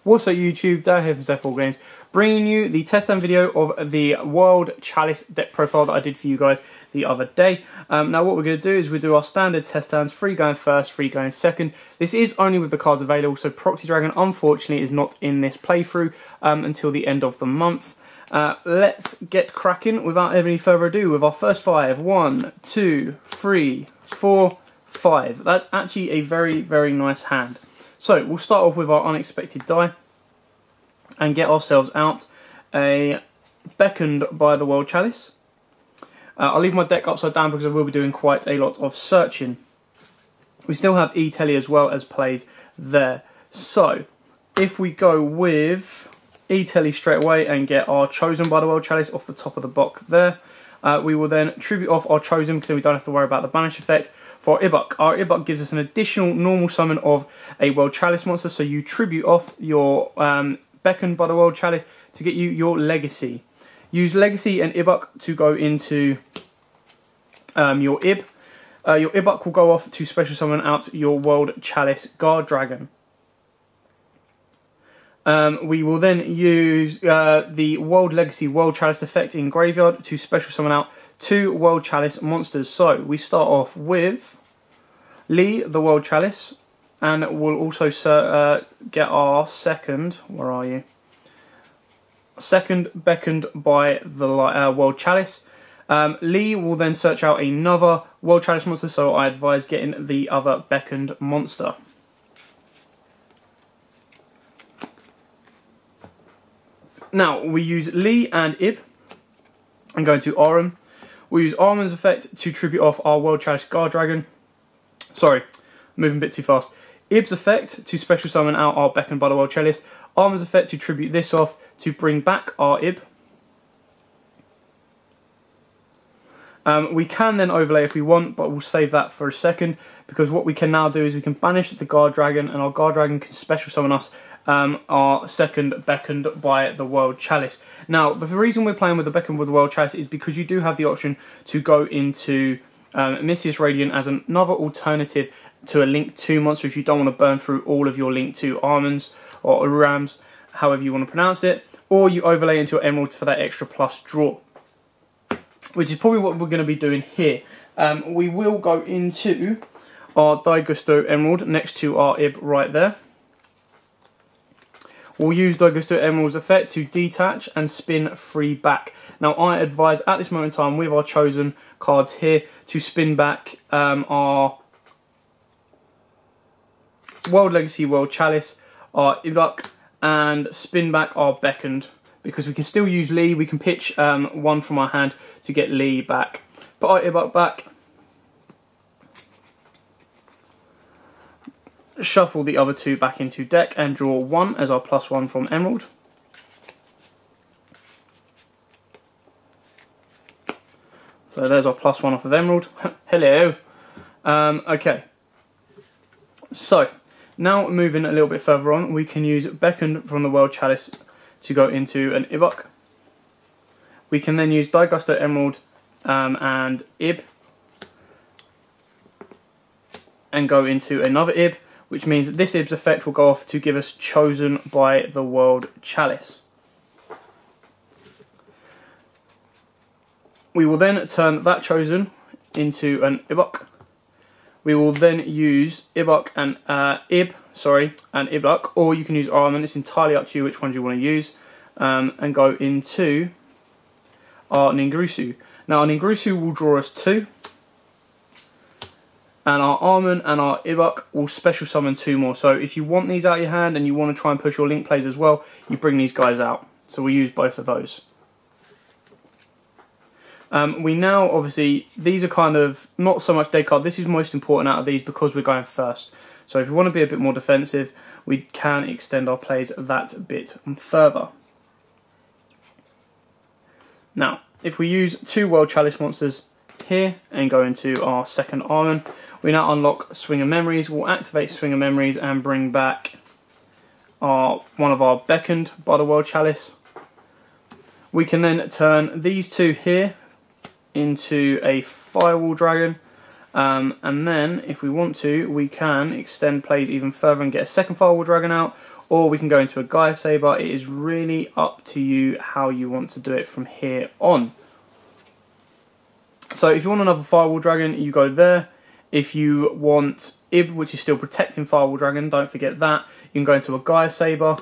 What's up YouTube, Dan here from Zephyr Games, bringing you the test and video of the World Chalice deck profile that I did for you guys the other day. Now what we're going to do is we do our standard test stands, 3 going first, 3 going second. This is only with the cards available, so Proxy Dragon unfortunately is not in this playthrough until the end of the month. Let's get cracking without any further ado with our first 5. 1, 2, 3, 4, 5. That's actually a very, very nice hand. So we'll start off with our unexpected die and get ourselves out a Beckoned by the World Chalice. I'll leave my deck upside down because I will be doing quite a lot of searching. We still have E-Telly as well as plays there. So if we go with E-Telly straight away and get our Chosen by the World Chalice off the top of the block there, we will then tribute off our Chosen because then we don't have to worry about the banish effect. For our Ibuk gives us an additional normal summon of a World Chalice monster, so you tribute off your Beckoned by the World Chalice to get you your Legacy. Use Legacy and Ibuk to go into your Ib. Your Ibuk will go off to special summon out your World Chalice Guard Dragon. We will then use the World Legacy World Chalice effect in Graveyard to special summon out 2 World Chalice monsters. So we start off with Lee, the World Chalice, and we'll also get our second, where are you? Second Beckoned by the World Chalice. Lee will then search out another World Chalice monster, so I advise getting the other Beckoned monster. Now, we use Lee and Ib, and go into Arum. We'll use Arum's effect to tribute off our World Chalice Guard Dragon. Sorry, moving a bit too fast. Ib's effect to special summon out our Beckoned by the World Chalice. Arum's effect to tribute this off to bring back our Ib. We can then overlay if we want, but we'll save that for a second, because what we can now do is we can banish the Guard Dragon, and our Guard Dragon can special summon us our second Beckoned by the World Chalice. Now, the reason we're playing with the Beckoned by the World Chalice is because you do have the option to go into Messias Radiant as another alternative to a Link 2 monster if you don't want to burn through all of your Link 2 Armans or Urams, however you want to pronounce it, or you overlay into your Emeralds for that extra plus draw, which is probably what we're going to be doing here. We will go into our Daigusto Emerald next to our Ib right there. We'll use Daigusto Emerald's effect to detach and spin 3 back. Now I advise at this moment in time with our Chosen cards here to spin back our World Legacy World Chalice, our Ibuk, and spin back our Beckoned, because we can still use Lee. We can pitch one from our hand to get Lee back. Put our Ibuk back. Shuffle the other 2 back into deck and draw 1 as our +1 from Emerald. So there's our +1 off of Emerald. Hello. Okay. So now moving a little bit further on, we can use Beckoned from the World Chalice to go into an Ibuk. We can then use Daigusto Emerald and Ib and go into another Ib, which means that this Ib's effect will go off to give us Chosen by the World Chalice. We will then turn that Chosen into an Ibuk. We will then use Ibuk and Ibuk, or you can use Armand. It's entirely up to you which ones you want to use, and go into our Ningirsu. Now our Ningirsu will draw us 2. And our Armand and our Ibuk will special summon 2 more. So if you want these out of your hand and you want to try and push your Link plays as well, you bring these guys out. So we use both of those. We now, obviously, these are kind of not so much dead card. This is most important out of these because we're going first. So if you want to be a bit more defensive, we can extend our plays that bit further. Now, if we use 2 World Chalice monsters here and go into our second Armand, we now unlock Swing of Memories. We'll activate Swing of Memories and bring back one of our Beckoned by the World Chalice. We can then turn these 2 here into a Firewall Dragon, and then if we want to, we can extend plays even further and get a second Firewall Dragon out, or we can go into a Gaia Saber. It is really up to you how you want to do it from here on. So if you want another Firewall Dragon, you go there. If you want Ib, which is still protecting Firewall Dragon, don't forget that. You can go into a Gaia Saber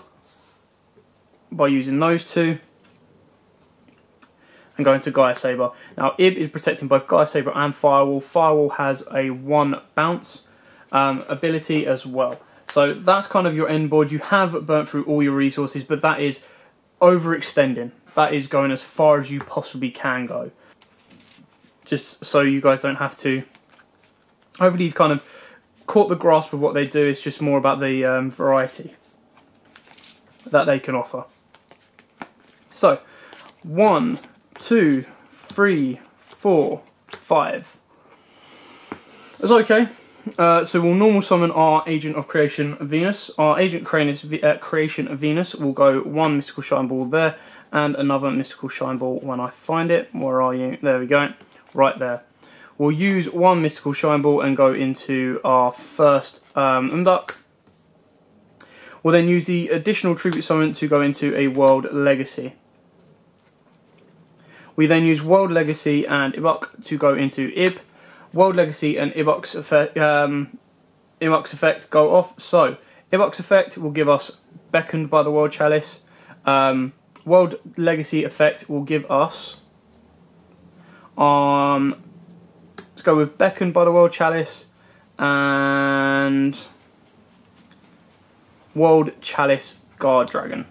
by using those two, and go into Gaia Saber. Now Ib is protecting both Gaia Saber and Firewall. Firewall has a 1 bounce ability as well. So that's kind of your end board. You have burnt through all your resources, but that is overextending. That is going as far as you possibly can go. Just so you guys don't have to. Hopefully you've kind of caught the grasp of what they do. It's just more about the variety that they can offer. So 1, 2, 3, 4, 5. That's okay. So we'll normal summon our Agent of Creation Venus. Our Agent Creation Venus will go 1 Mystical Shine Ball there, and another Mystical Shine Ball when I find it. Where are you? There we go. Right there. We'll use 1 Mystical Shine Ball and go into our first Unduck. We'll then use the additional Tribute Summon to go into a World Legacy. We then use World Legacy and Ibuk to go into Ib. World Legacy and Ibuk's effect go off. So Ibuk's effect will give us Beckoned by the World Chalice. World Legacy effect will give us let's go with Beckoned by the World Chalice and World Chalice Guard Dragon.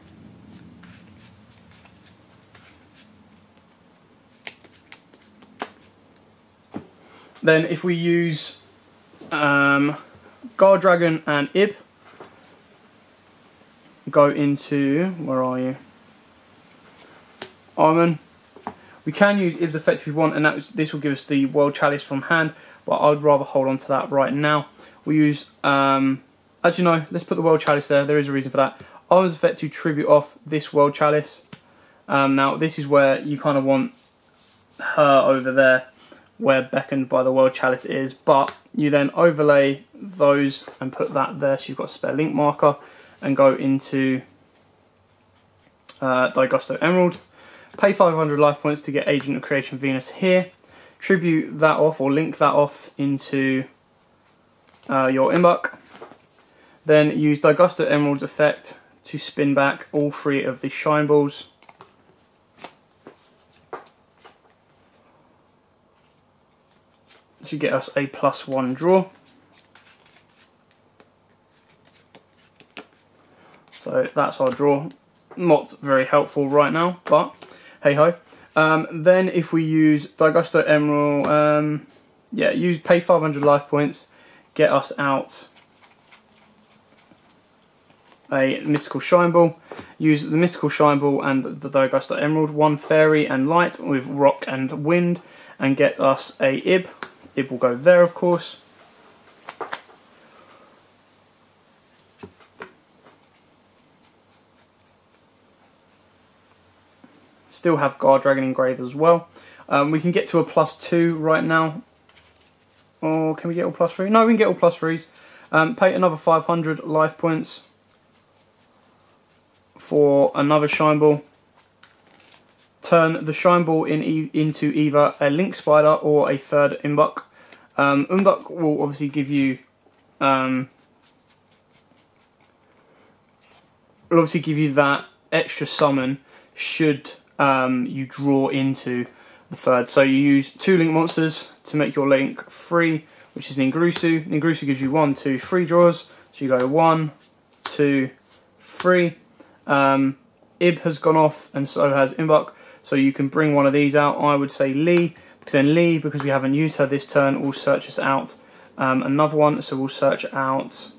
Then if we use Guard Dragon and Ib, go into, where are you? Armon. We can use Ib's effect if we want, and this will give us the World Chalice from hand, but I'd rather hold on to that right now. We use, actually no, let's put the World Chalice there. There is a reason for that. Armon's effect to tribute off this World Chalice. Now this is where you kind of want her over there, where Beckoned by the World Chalice is, but you then overlay those and put that there, so you've got a spare link marker, and go into Daigusto Emerald. Pay 500 life points to get Agent of Creation Venus here. Tribute that off, or link that off into your Imbuck. Then use Daigusto Emerald's effect to spin back all 3 of the Shine Balls. To get us a +1 draw. So that's our draw. Not very helpful right now, but hey ho. Then if we use Daigusto Emerald, pay 500 life points, get us out a Mystical Shine Ball. Use the Mystical Shine Ball and the Daigusto Emerald, 1 Fairy and Light with Rock and Wind, and get us a Ib. Ib will go there, of course. Still have Guard Dragon engraved as well. We can get to a +2 right now. Or can we get all +3? No, we can get all +3s. Pay another 500 life points for another Shine Ball. Turn the Shine Ball into either a Link Spider or a 3rd Imbuck. Imbuck will obviously give you that extra summon should you draw into the 3rd. So you use 2 Link monsters to make your Link 3, which is Ningrusu. Ningrusu gives you 1, 2, 3 draws. So you go 1, 2, 3. Ib has gone off, and so has Imbuck. So you can bring one of these out. I would say Lee, because then Lee, because we haven't used her this turn, will search us out another one. So we'll search out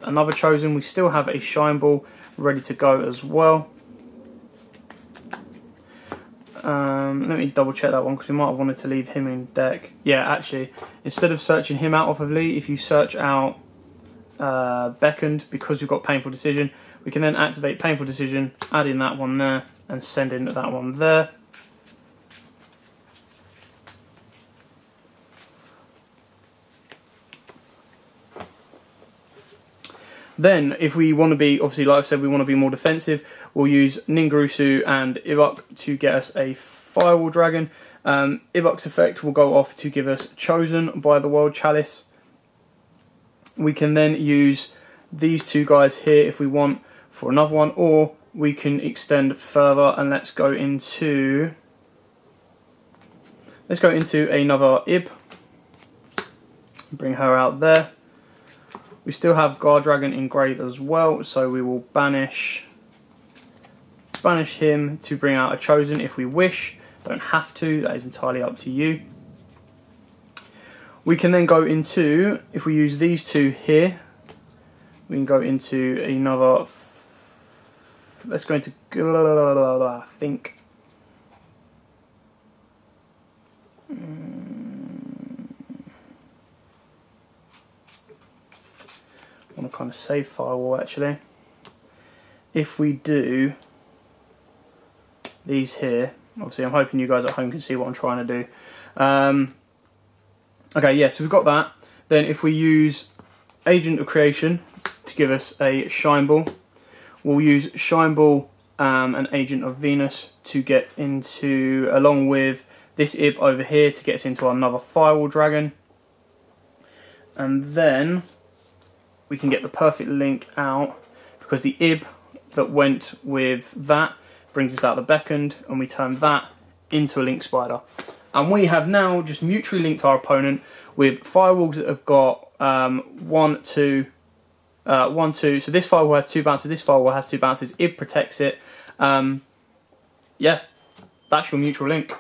another Chosen. We still have a Shine Ball ready to go as well. Let me double check that one, because we might have wanted to leave him in deck. Yeah, actually, instead of searching him out off of Lee, if you search out Beckoned, because we've got Painful Decision, we can then activate Painful Decision, add in that one there, and send in that one there. Then, if we want to be, obviously, like I said, we want to be more defensive, we'll use Ningrusu and Ibuk to get us a Firewall Dragon. Ibuk's effect will go off to give us Chosen by the World Chalice. We can then use these two guys here if we want for another one, or we can extend further and let's go into another Ib. Bring her out there. We still have Guard Dragon engraved as well, so we will banish him to bring out a Chosen if we wish. Don't have to, that is entirely up to you. We can then go into, if we use these two here, we can go into another, let's go into, I think, I want to kind of save Firewall actually. If we do these here, obviously I'm hoping you guys at home can see what I'm trying to do. Okay, yeah, so we've got that. Then if we use Agent of Creation to give us a Shine Ball, we'll use Shine Ball and Agent of Venus to get into, along with this Ib over here, to get us into another Firewall Dragon. And then we can get the perfect link out, because the Ib that went with that brings us out the Beckoned, and we turn that into a Link Spider. And we have now just mutually linked our opponent with Firewalls that have got 1, 2, 1, 2. So this Firewall has 2 bounces, this Firewall has 2 bounces, Ib protects it. Yeah, that's your mutual link.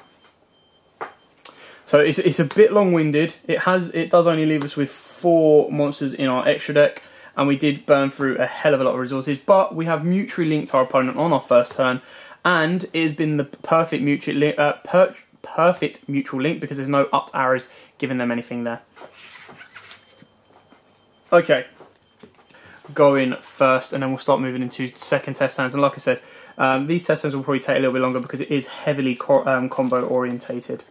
So it's a bit long-winded. It does only leave us with 4 monsters in our extra deck, and we did burn through a hell of a lot of resources, but we have mutually linked our opponent on our first turn, and it has been the perfect mutual link, because there's no up arrows giving them anything there. Okay, go in first, and then we'll start moving into second test stands. And like I said, these test stands will probably take a little bit longer because it is heavily combo orientated.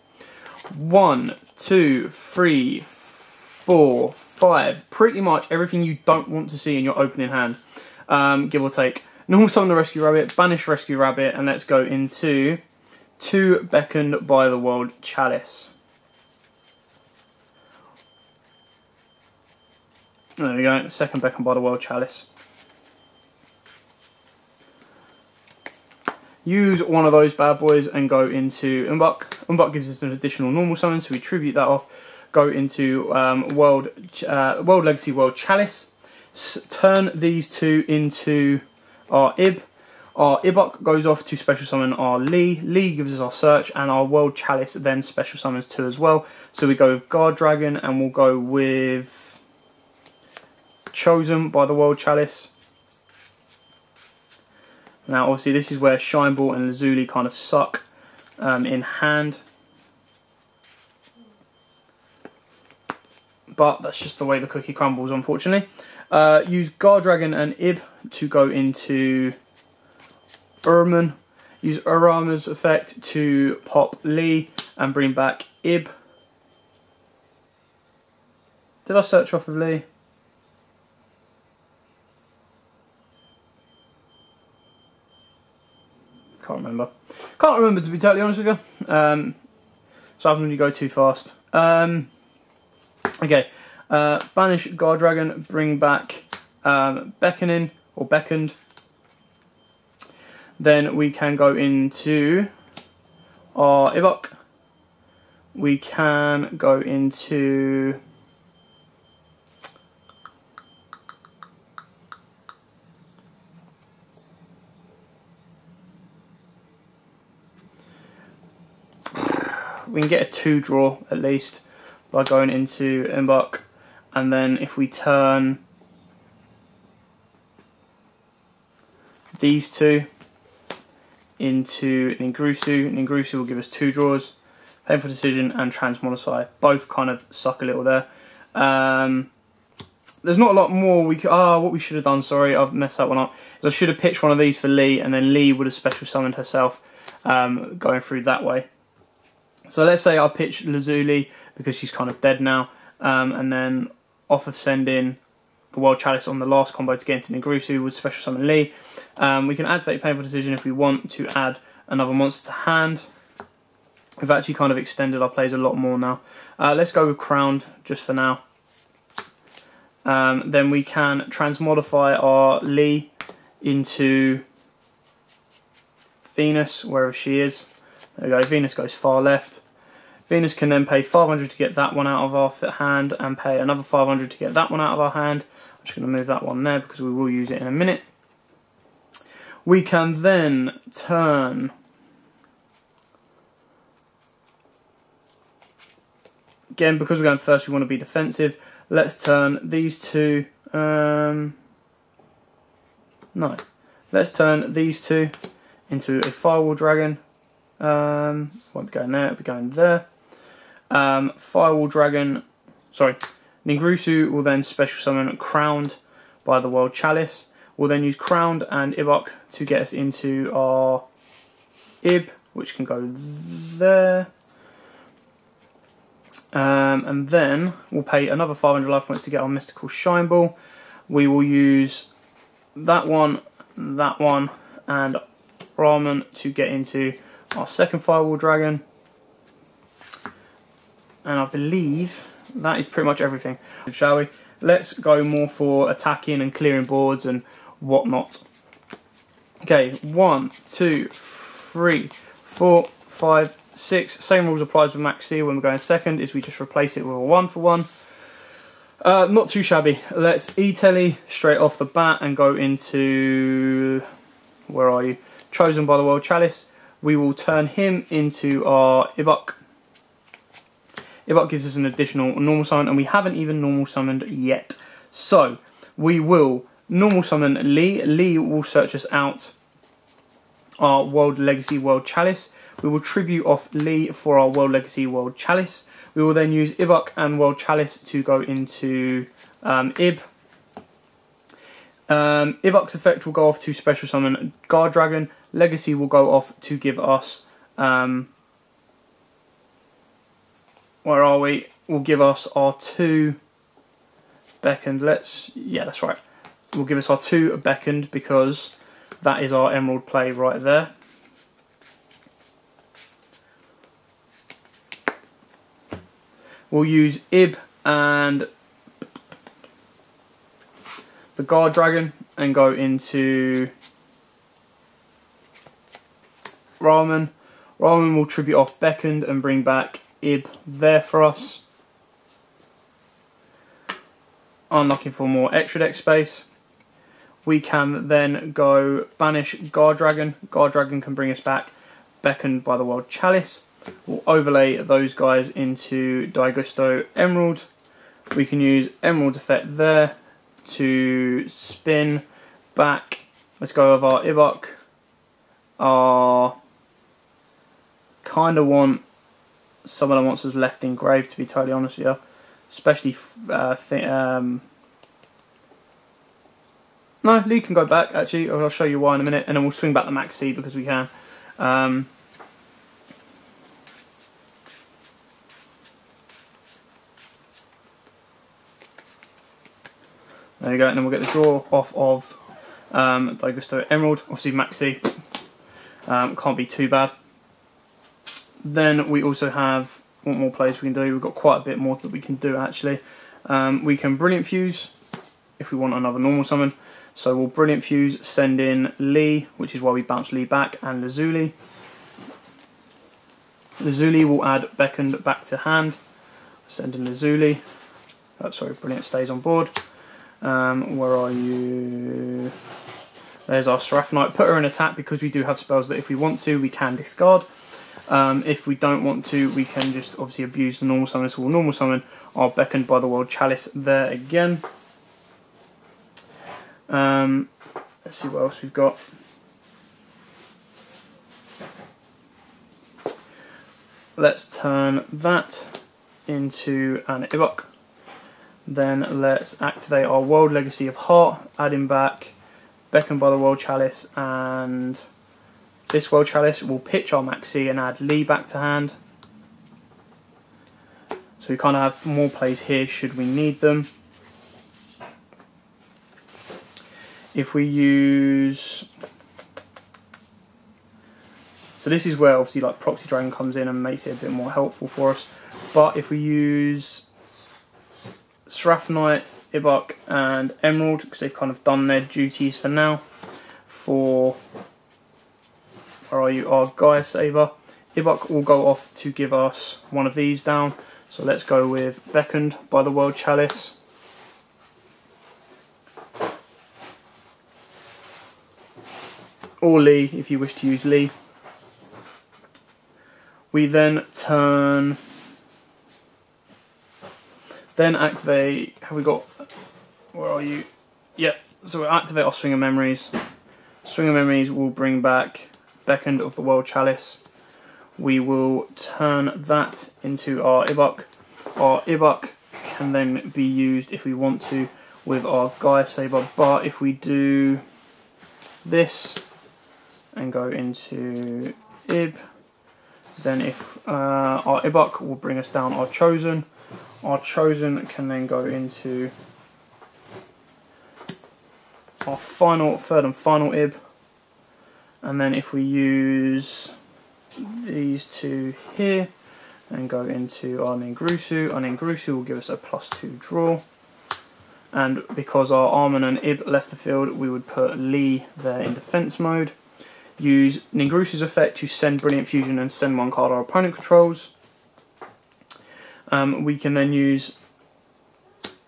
1, 2, 3, 4, 5. Pretty much everything you don't want to see in your opening hand, give or take. Normal summon the Rescue Rabbit, banish Rescue Rabbit, and let's go into 2 Beckoned by the World Chalice. There we go, second Beckoned by the World Chalice. Use one of those bad boys and go into Umbuk. Umbuk gives us an additional normal summon, so we tribute that off. Go into World Legacy World Chalice. Turn these two into our Ib. Our Ibuk goes off to special summon our Lee. Lee gives us our Search, and our World Chalice then special summons 2 as well. So we go with Guard Dragon, and we'll go with Chosen by the World Chalice. Now obviously this is where Shine Ball and Lazuli kind of suck in hand. But that's just the way the cookie crumbles, unfortunately. Use Guard Dragon and Ib to go into Urman. Use Urama's effect to pop Lee and bring back Ib. Did I search off of Lee? Can't remember. Can't remember, to be totally honest with you. So happens when you go too fast. Okay. Banish Guard Dragon, bring back Beckoning or Beckoned. Then we can go into our Ibuk. We can go into we can get a 2 draw at least by going into Ibuk, and then if we turn these 2 into Ningrusu, Ningrusu will give us 2 draws. Painful Decision and Transmodify both kind of suck a little there. There's not a lot more we could. What we should have done, sorry, I've messed that one up. I should have pitched one of these for Lee, and then Lee would have special summoned herself, going through that way. So let's say I pitch Lazuli because she's kind of dead now, and then off of sending the World Chalice on the last combo to get into Ningrusu with special summon Lee. We can activate Painful Decision if we want to add another monster to hand. We've actually kind of extended our plays a lot more now. Let's go with Crowned just for now. Then we can transmodify our Lee into Venus, wherever she is. There we go, Venus goes far left. Venus can then pay 500 to get that one out of our hand and pay another 500 to get that one out of our hand. I'm just going to move that one there because we will use it in a minute. We can then turn again, because we're going first, we want to be defensive. Let's turn these two. No. Let's turn these two into a Firewall Dragon. Won't be going there, it'll be going there. Firewall Dragon. Sorry. Ningrusu will then special summon Crowned by the World Chalice. We'll then use Crowned and Ibok to get us into our Ib, which can go there. And then we'll pay another 500 life points to get our Mystical Shine Ball. We will use that one, and Ramen to get into our second Firewall Dragon. And I believe that is pretty much everything. Shall we? Let's go more for attacking and clearing boards and whatnot. Okay, 1, 2, 3, 4, 5, 6. Same rules applies with Max C when we're going second, is we just replace it with a 1-for-1. Not too shabby. Let's E-Telly straight off the bat and go into, where are you? Chosen by the World Chalice. We will turn him into our Ibok. Ibok gives us an additional normal summon, and we haven't even normal summoned yet. So we will normal summon Lee. Lee will search us out our World Legacy World Chalice. We will tribute off Lee for our World Legacy World Chalice. We will then use Ibok and World Chalice to go into Ib. Ibok's effect will go off to special summon Guard Dragon. Legacy will go off to give us, where are we? Will give us our 2 beckoned. Yeah, that's right. Will give us our 2 beckoned because that is our Emerald play right there. We'll use Ib and the Guard Dragon and go into Ramen. Ramen will tribute off Beckoned and bring back Ib there for us. Unlocking for more extra deck space. We can then go banish Guard Dragon. Guard Dragon can bring us back Beckoned by the World Chalice. We'll overlay those guys into Daigusto Emerald. We can use Emerald effect there to spin back. Let's go with our Ibok. Kind of want some of the monsters left in grave, to be totally honest with you. Especially, no, Lee can go back, actually. I'll show you why in a minute. And then we'll swing back the Max C because we can. There you go, and then we'll get the draw off of Daigusto Emerald. Obviously Max C can't be too bad. Then we also have what more plays we can do. We've got quite a bit more that we can do actually. We can Brilliant Fuse if we want another normal summon. So we'll Brilliant Fuse, send in Lee, which is why we bounce Lee back, and Lazuli. Lazuli will add Beckoned back to hand. Send in Lazuli. Oh, sorry, Brilliant stays on board. Where are you? There's our Seraph Knight. Put her in attack because we do have spells that if we want to, we can discard. If we don't want to, we can just obviously abuse the normal summon. So we'll normal summon our Beckoned by the World Chalice there again. Let's see what else we've got. Let's turn that into an Ibok. Then let's activate our World Legacy of Heart, adding back Beckoned by the World Chalice, and this World Chalice will pitch our Max C and add Lee back to hand. So we kind of have more plays here should we need them. If we use... So this is where obviously like Proxy Dragon comes in and makes it a bit more helpful for us. But if we use Seraph Knight, Ibok and Emerald, because they've kind of done their duties for now, for, where are you, our Gaia Saber, Ibok will go off to give us one of these down. So let's go with Beckoned by the World Chalice. Or Lee, if you wish to use Lee. We then turn... Then activate... Have we got... Where are you? Yeah, so we'll activate our Swing of Memories. Swing of Memories will bring back Beckoned of the World Chalice. We will turn that into our Ibok. Our Ibok can then be used if we want to with our Gaia Saber, but if we do this and go into Ib, then if our Ibok will bring us down our Chosen. Our Chosen can then go into our final, third and final Ib, and then if we use these two here and go into our Ningrusu will give us a +2 draw, and because our Armin and Ib left the field, we would put Lee there in defense mode. Use Ningrusu's effect to send Brilliant Fusion and send one card our opponent controls. We can then use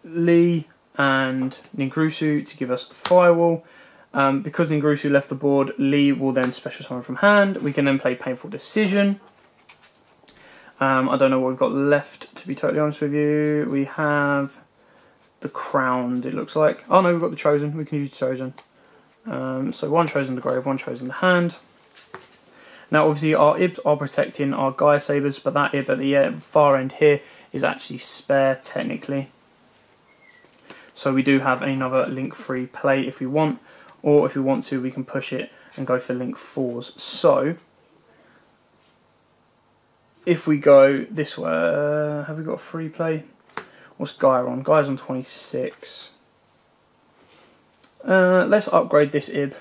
Lee and Ningrusu to give us Firewall. Because Ningrusu left the board, Lee will then special summon from hand. We can then play Painful Decision. I don't know what we've got left, to be totally honest with you. We have the Crowned, it looks like. Oh no, we've got the Chosen. We can use Chosen. So one Chosen to grave, one Chosen to hand. Now obviously our Ibs are protecting our Gaia Sabers, but that Ib at the far end here is actually spare technically. So we do have another link free play if we want, or if we want to we can push it and go for link 4s. So if we go this way, have we got a free play? What's Gaia on? Gaia's on 26. Let's upgrade this Ib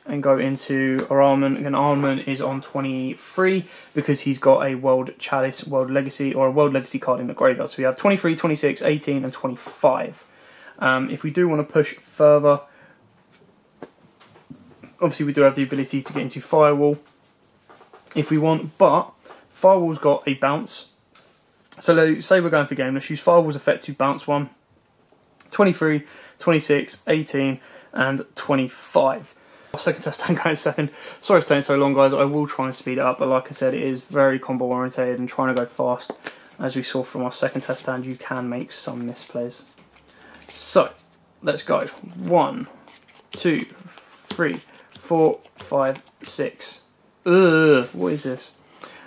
and go into our Armin. Again, Armin is on 23 because he's got a World Chalice, World Legacy, or a World Legacy card in the graveyard. So we have 23, 26, 18 and 25. If we do want to push further, obviously we do have the ability to get into Firewall if we want, but Firewall's got a bounce. So let's say we're going for game, let's use Firewall's effect to bounce one. 23, 26, 18 and 25. Our second test stand going second. Sorry it's taking so long guys, I will try and speed it up, but like I said, it is very combo orientated and trying to go fast. As we saw from our second test stand, you can make some misplays. So, let's go. 1, 2, 3, 4, 5, 6. Ugh, what is this?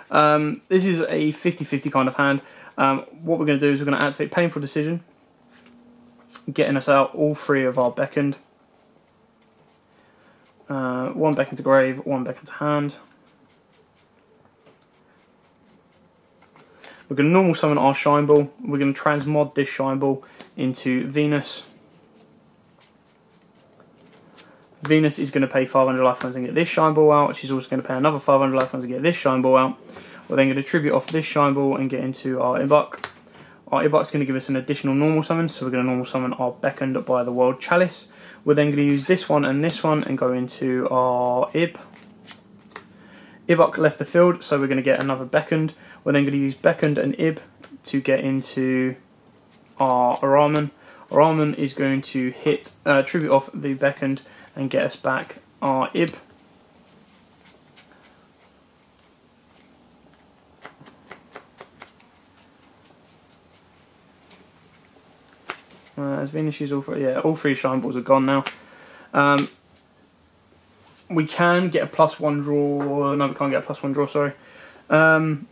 This is a 50-50 kind of hand. What we're going to do is we're going to activate Painful Decision, getting us out all three of our Beckoned. One Beckoned to grave, one Beckoned to hand. We're going to normal summon our Shine Ball. We're going to transmod this Shine Ball into Venus. Venus is going to pay 500 life points and get this Shine Ball out. She's also going to pay another 500 life points and get this Shine Ball out. We're then going to tribute off this Shine Ball and get into our Ibok. Our Ibok's going to give us an additional normal summon, so we're going to normal summon our Beckoned by the World Chalice. We're then going to use this one and go into our Ib. Ibok left the field, so we're going to get another Beckoned. We're then going to use Beckoned and Ib to get into our Armin. Armin is going to hit tribute off the Beckoned and get us back our Ib. As Venus is all three Shine Balls are gone now. We can get a +1 draw. No, we can't get a +1 draw. Sorry.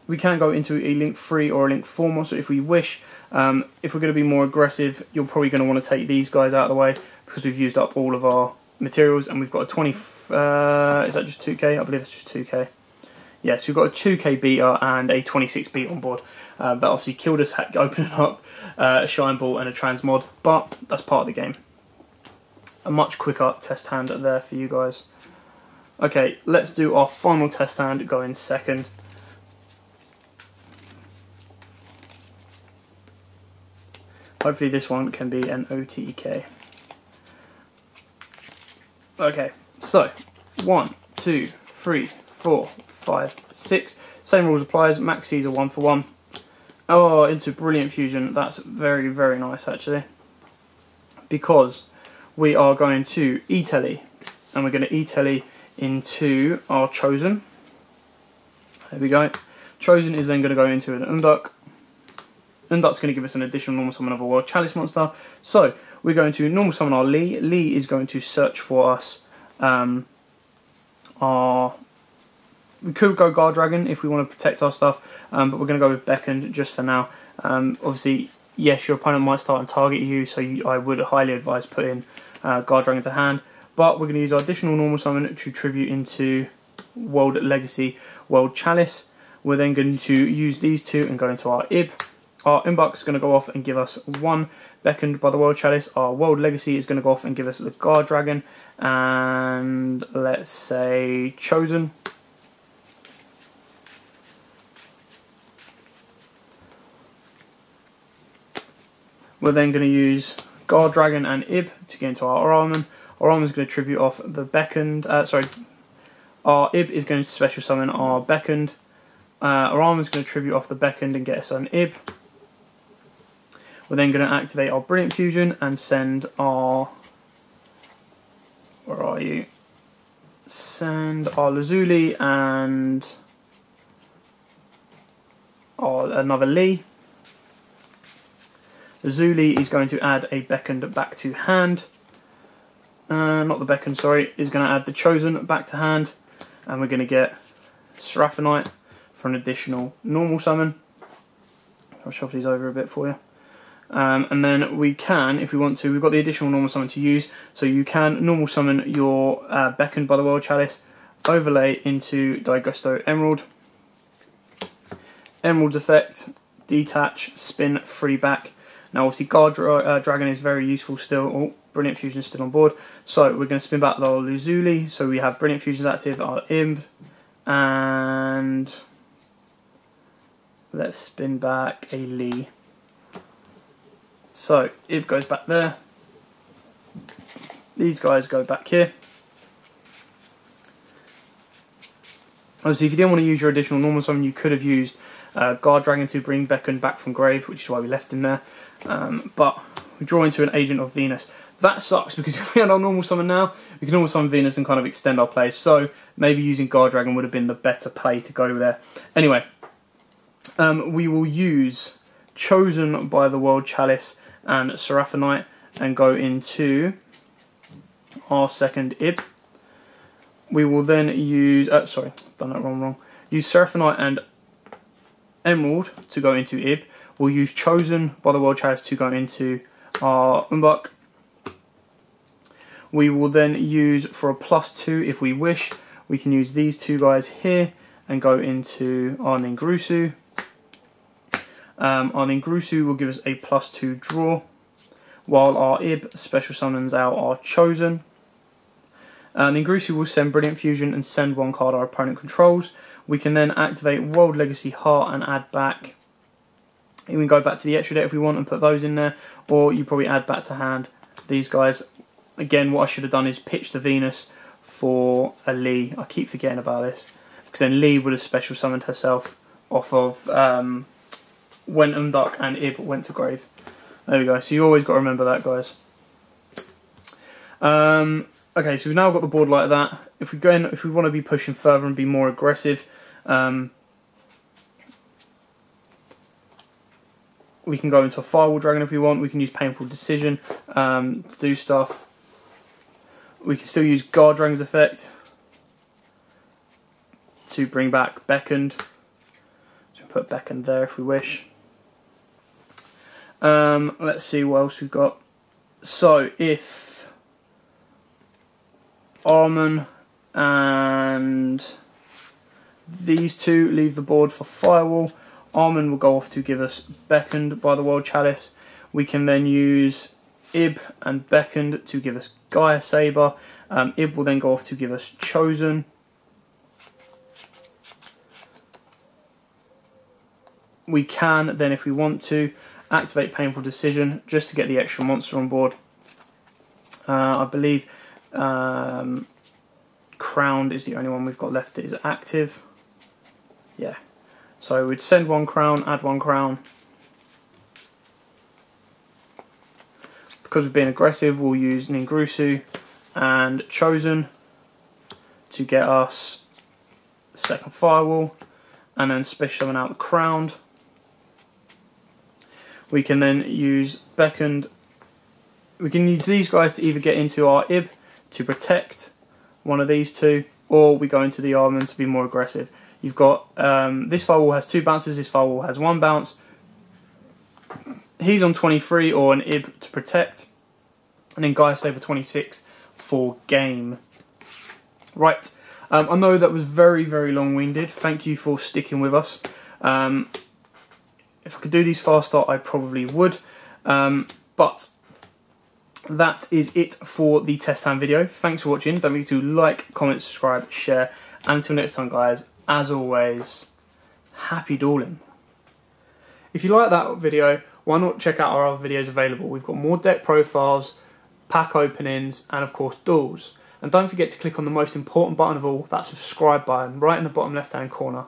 We can go into a link 3 or a link 4 monster if we wish. If we're going to be more aggressive, you're probably going to want to take these guys out of the way because we've used up all of our materials and we've got a 20. Is that just 2k? I believe it's just 2k. Yes, we've got a 2k beater and a 26 beat on board. That obviously killed us opening up a Shine Ball and a Transmod, but that's part of the game. a much quicker test hand there for you guys. Okay, let's do our final test hand going second. Hopefully this one can be an OTK. Okay, so 1, 2, 3, 4, 5, 6. Same rules applies. Maxis are 1 for 1. Oh, into Brilliant Fusion. That's very, very nice actually. Because we are going to E-Telly. And we're going to E-Telly into our Chosen. There we go. Chosen is then going to go into an Unduk. Unduk's going to give us an additional normal summon of a World Chalice monster. So we're going to normal summon our Lee. Lee is going to search for us we could go Guard Dragon if we want to protect our stuff, but we're going to go with Beckoned just for now. Obviously, yes, your opponent might start and target you, so I would highly advise putting Guard Dragon to hand. But we're going to use our additional normal summon to tribute into World Legacy, World Chalice. We're then going to use these two and go into our Ib. Our Imbuk is going to go off and give us 1 Beckoned by the World Chalice. Our World Legacy is going to go off and give us the Guard Dragon. And let's say Chosen. We're then going to use Guard Dragon and Ib to get into our Armor. Our Armor is going to tribute off the Beckoned. Our Ib is going to special summon our Beckoned. Our Armor is going to tribute off the Beckoned and get us an Ib. We're then going to activate our Brilliant Fusion and send our... Where are you? Send our Lazuli and another Lee. Lazuli is going to add a Beckoned back to hand. Not the Beckoned, sorry. Is going to add the Chosen back to hand. And we're going to get Seraphinite for an additional normal summon. I'll shuffle these over a bit for you. And then we can, if we want to, we've got the additional normal summon to use, so you can normal summon your Beckoned by the World Chalice, overlay into Daigusto Emerald. Emerald's effect, detach, spin, free back. Now obviously Guard Dragon is very useful still. Oh, Brilliant Fusion is still on board. So we're going to spin back the Lazuli, so we have Brilliant Fusions active, our Imb, and let's spin back a Lee. So, Ib goes back there. These guys go back here. Obviously, if you didn't want to use your additional normal summon, you could have used Guard Dragon to bring Beckoned back from grave, which is why we left him there. But we draw into an Agent of Venus. That sucks, because if we had our normal summon now, we can normal summon Venus and kind of extend our play. So, maybe using Guard Dragon would have been the better play to go there. Anyway, we will use Chosen by the World Chalice and Seraphinite and go into our second Ib. We will then use, sorry, done that wrong. Use Seraphinite and Emerald to go into Ib. We'll use Chosen by the World Chalice to go into our Umbuk. We will then use, for a +2 if we wish, we can use these two guys here and go into our Ningrusu. Our Ningrusu will give us a +2 draw, while our Ib special summons out our Chosen. Ningrusu will send Brilliant Fusion and send 1 card our opponent controls. We can then activate World Legacy Heart and add back. We can go back to the extra deck if we want and put those in there, or you probably add back to hand these guys. Again, what I should have done is pitch the Venus for a Lee. I keep forgetting about this, because then Lee would have special summoned herself off of when Unduk and Ib went to grave. There we go. So you always got to remember that, guys. Okay, so we've now got the board like that. If we want to be pushing further and be more aggressive, we can go into a Firewall Dragon if we want. We can use Painful Decision to do stuff. We can still use Guard Dragon's effect to bring back Beckoned. So put Beckoned there if we wish. Let's see what else we've got. So if Armon and these two leave the board for Firewall, Armon will go off to give us Beckoned by the World Chalice. We can then use Ib and Beckoned to give us Gaia Saber. Ib will then go off to give us Chosen. We can then, if we want to, activate Painful Decision just to get the extra monster on board. I believe Crowned is the only one we've got left that is active. Yeah. So we'd send 1 crown, add 1 crown. Because we're being aggressive, we'll use Ningrusu and Chosen to get us second Firewall, and then special summon out the Crowned. We can then use Beckoned. We can use these guys to either get into our Ib to protect one of these two, or we go into the Armament to be more aggressive. You've got this Firewall has 2 bounces, this Firewall has 1 bounce. He's on 23 or an Ib to protect, and then Gaia Saber 26 for game. Right, I know that was very, very long-winded. Thank you for sticking with us. If I could do these faster, I probably would. But that is it for the test stand video. Thanks for watching. Don't forget to like, comment, subscribe, share. And until next time, guys, as always, happy dueling. If you like that video, why not check out our other videos available? We've got more deck profiles, pack openings, and of course duels. And don't forget to click on the most important button of all, that subscribe button, right in the bottom left hand corner.